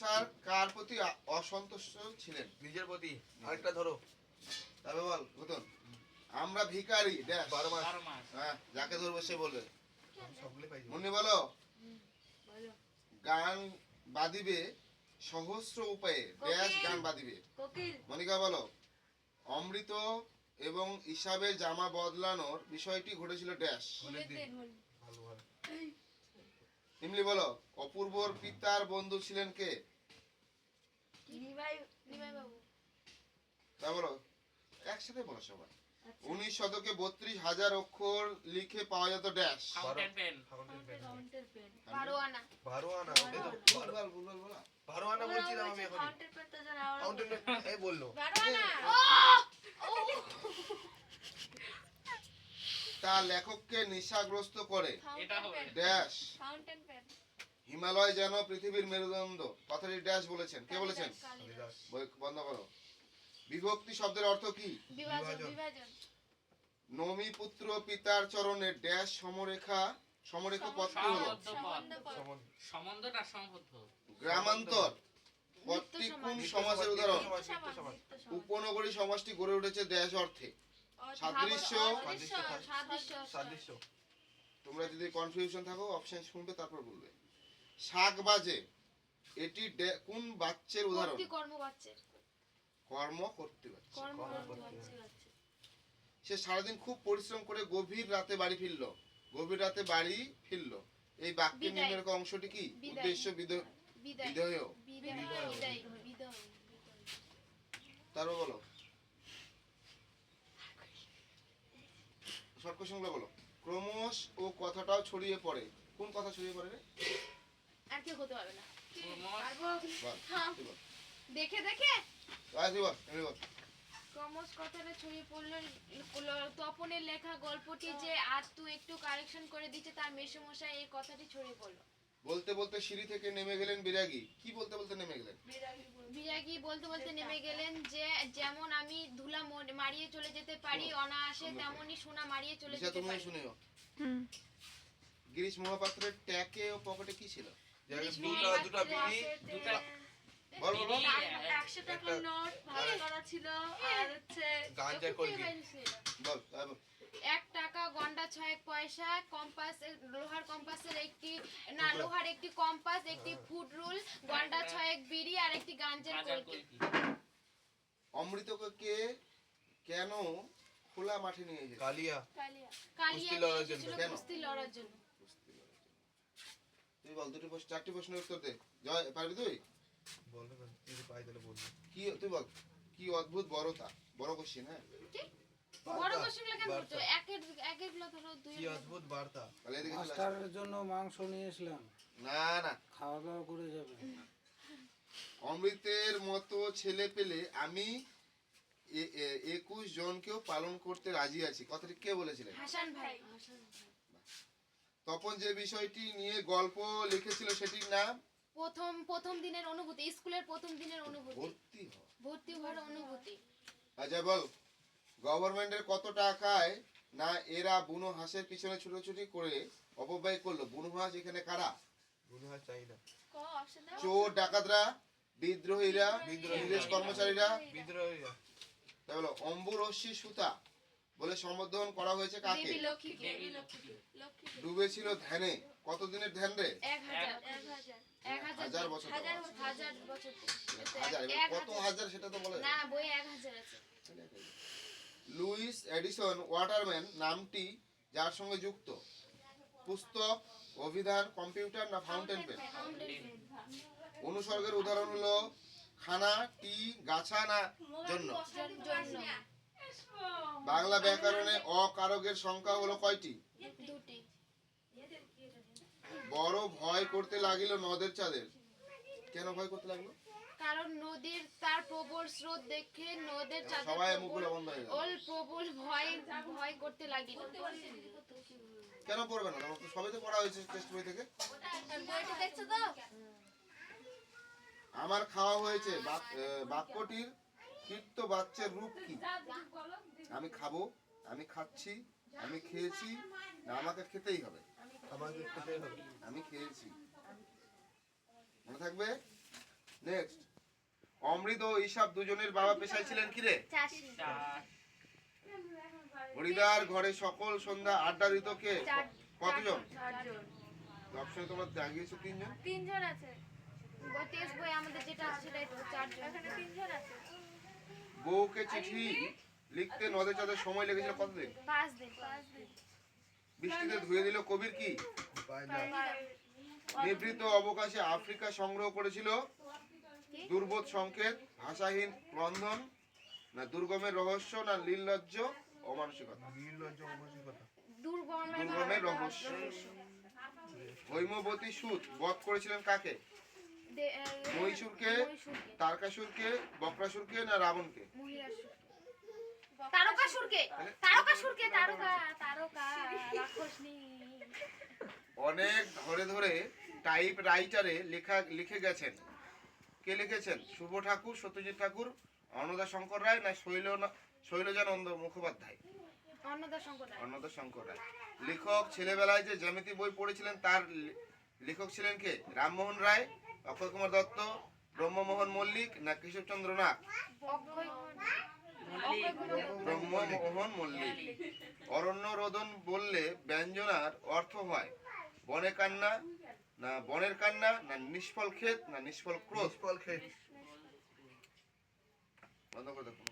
Master কার প্রতি অসন্তুষ্ট ছিলেন? নিজের প্রতি। আরেকটা ধরো। তবে বল গৌতম। আমরা ভিখারি ড্যাশ 12 মাস। হ্যাঁ, যাকে ধরবো সে বলবে। সবগুলো পাইছো। মুন্নি বলো। বলো। গান বাদিবে সহস্র উপায়ে ড্যাশ গান বাদিবে। কোকিল। মনিকা বলো। অমৃত এবং ইসাবের জামা বদলানোর বিষয়টি ঘটেছিল ড্যাশ। হোলির দিন। ভালো ভালো। ইমলি বলো। অপূর্বর পিতার বন্ধু ছিলেন কে? নিমাই বাবু। তা বলো একসাথে বলো সবাই। আচ্ছা। 19 শতকে 32,000 অক্ষর লিখে পাওয়া যেত dash. Fountain pen. Fountain pen. 12 আনা। এই তো ভুলভাল বলো। 12 আনা বলছিলাম আমি এখন। ফাউন্টেন পেন তো জানা আমরা। ফাউন্টেন পেন এই বললো। 12 আনা। তা লেখককে নেশাগ্রস্ত করে এটা হবে। ড্যাশ। Fountain pen. হিমালয় যেন পৃথিবীর মেরুদণ্ড কথাটি ড্যাশ বলেছেন। কে বলেছেন? কালিদাস। বই বন্ধ করো। বিভক্তি শব্দের অর্থ কি? বিভাজন। নমি পুত্র পিতার চরণে ড্যাশ সমরেখা পদটি হলো সম্বন্ধটা সমবদ্ধ। গ্রামান্তর পদটি কোন সমাসের উদাহরণ? সমাস। উপনগরী সমাসটি গড়ে উঠেছে ড্যাশ অর্থে। সাদৃশ্য। সাদৃশ্য। তোমরা যদি কনফিউশন থাকো অপশন শুনবে তারপর বলবে। শাক বাজে এটি কোন বাচ্চের উদাহরণ? কর্ম করতে বাচ্চা। সে সারাদিন খুব পরিশ্রম করে গভীর রাতে বাড়ি ফিরল। এই বাক্যের নিম্নরেখা অংশটি কি? উদ্দেশ্য বিধেয়। তারপর বলো শর্ট কোশ্চেনগুলো বলো। ক্রমশ ও কথাটাও ছড়িয়ে পড়ে। কোন কথা ছড়িয়ে পড়ে রে? আর কেউ হতে পারবে না। বল, তুই বল। দেখে তুই বল। ক্রমশ কথাটা ছড়িয়ে পড়লো। তপনের লেখা গল্পটি যে আর তুই একটু কারেকশন করে দিচ্ছে তার মেসোমশাই এই কথাটি ছড়িয়ে পড়লো। বলতে বলতে সিঁড়ি থেকে নেমে গেলেন বিরাগী। কি বলতে বলতে নেমে গেলেন? বিরাগী বলতে নেমে গেলেন যে যেমন আমি ধুলা মারিয়ে চলে যেতে পারি অনায়াসে তেমনি সোনা মারিয়ে চলে যেতে তুমি পারি। শুনিও। গিরিশ মহাপাত্রের ট্যাকে ও পকেটে কি ছিল? দুটো বিড়ি। বল। 100 টাকার নোট ভাগ করা ছিল আর হচ্ছে গাঁজা কলগেট। বল। 1 টাকা গন্ডা 6 পয়সা কম্পাস লোহার একটি কম্পাস একটি ফুড রুল গন্ডা 6 বিড়ি আর একটি গাঞ্জের কলকি। অমৃতকে কেন খোলা মাঠে নিয়ে এসেছে? কালিয়া কুস্তি লড়ার জন্য। তুই বল চারটি প্রশ্নের উত্তর দে। জয় পারবি তুই? বলবে না যদি পাই তাহলে বলবো। তুই বল কি অদ্ভুত বড় কোশ্চেন। হ্যাঁ বড় কোশ্চেন লাগা করছো একের গুলো ধরো দুই। কি অদ্ভুত বার্তা। তাহলে এদিকে চলে আস। মাস্টারের জন্য মাংস নিয়ে এসলাম, না খাওয়া দাওয়া করে যাবে। অমৃতের মতো ছেলে পেলে আমি 21 জনকেও পালন করতে রাজি আছি কথাটি কে বলেছিলেন? হাসান ভাই। তপন যে বিষয়টি নিয়ে গল্প লিখেছিল সেটির নাম? প্রথম দিনের অনুভূতি। স্কুলের প্রথম দিনের অনুভূতি। ভর্তি হওয়ার অনুভূতি। আচ্ছা বল গভর্নমেন্টের কত টাকায় না এরা বুনো হাঁসের পিছনে ছুটোছুটি করে অপব্যয় করলো? বুনো হাঁস এখানে কারা? বুনো হাঁস চাই না। চোর ডাকাতরা, বিদ্রোহীরা, ইংরেজ কর্মচারীরা। তাই বলো অম্বুরশ্মি সুতা বলে সম্বোধন করা হয়েছে কাকে? দেবী লক্ষ্মীকে। ডুবেছিল ধ্যানে। কতদিনের ধ্যান রে? 1000 বছর। কত হাজার সেটা তো বলে না বই 1000 আছে। লুইস এডিসন ওয়াটারম্যান নামটি যার সঙ্গে যুক্ত? পুস্তক, অভিধান, কম্পিউটার না ফাউন্টেন পেন? অনুসর্গের উদাহরণ হলো খানা, টি, গাছা না জন্য? বাংলা ব্যাকরণে অকারকের সংখ্যা হলো কয়টি? 2টি। বড় ভয় করতে লাগিল নদের চাঁদের। কেন ভয় করতে লাগলো? কারণ নদীর তার প্রবল স্রোত দেখে নদের চাঁদের সবাই মুখগুলো বন্ধ হয়ে গেল। প্রবল ভয় করতে লাগিল। কেন পড়বে না? তোমাকে সবই তো পড়া হয়েছে টেস্ট বই থেকে। বইটা দেখছো তো? আমার খাওয়া হয়েছে বাক্যটির কৃত্য বাচ্চার রূপ কি? আমি খাবো, আমি খাচ্ছি, আমি খেয়েছি না আমাকে খেতেই হবে? আমাকে খেতে হবে। আমি খেয়েছি। মনে থাকবে? নেক্সট। অমৃত ও ঈশাব দুজনের বাবা পেশায় ছিলেন কি রে? চাষি। চার হরিদার ঘরে সকল সন্ধ্যা আড্ডা দিত কে? কতজন? চারজন। অপশনে তোমরা দাগিয়েছো 3 জন। তিনজন আছে। বই টেক্সট বই আমাদের যেটা আছে সেটাই তো চারজন। এখানে তিনজন আছে। বউকে চিঠি লিখতে নদে চাঁদে সময় লেগেছিল কতদিন? 5 দিন। 5 দিন। বৃষ্টিতে ধুয়ে দিল কবির কি? পায়লা। নিভৃত অবকাশে আফ্রিকা সংগ্রহ করেছিল দুর্বোধ সংকেত, ভাষাহীন ক্রন্দন, না দুর্গমের রহস্য, না লীললজ্জ অমানসিকতা? নির্লজ্জ অমানসিকতা। দুর্গমের রহস্য। হৈমবতী সুত বধ করেছিলেন কাকে? মহীশূরকে, তারকাসুরকে, বক্রাসুরকে, না রাবণকে? তারকাসুরকে। তারকাসুরকে। তারকা রাক্ষসনী। অনেক ধরে ধরে টাইপ রাইটারে লিখে গেছেন। কে লিখেছেন? শুভ ঠাকুর, সত্যজিৎ ঠাকুর, অন্নদা শঙ্কর রায়, না শৈলজানন্দ মুখোপাধ্যায়? অন্নদা শঙ্কর রায়। লেখক ছেলেবেলায় যে জ্যামিতি বই পড়েছিলেন তার লেখক ছিলেন কে? রামমোহন রায়, অক্ষয় কুমার দত্ত, ব্রহ্মমোহন মল্লিক, না কেশবচন্দ্র নাথ? ব্রহ্মমোহন মল্লিক। অরণ্য রোদন বললে ব্যঞ্জনার অর্থ হয় বনে কান্না, না বনের কান্না, না নিষ্ফল ক্ষেত, না নিষ্ফল ক্রোধ? ফল খেয়ে বন্ধ করে দেখো।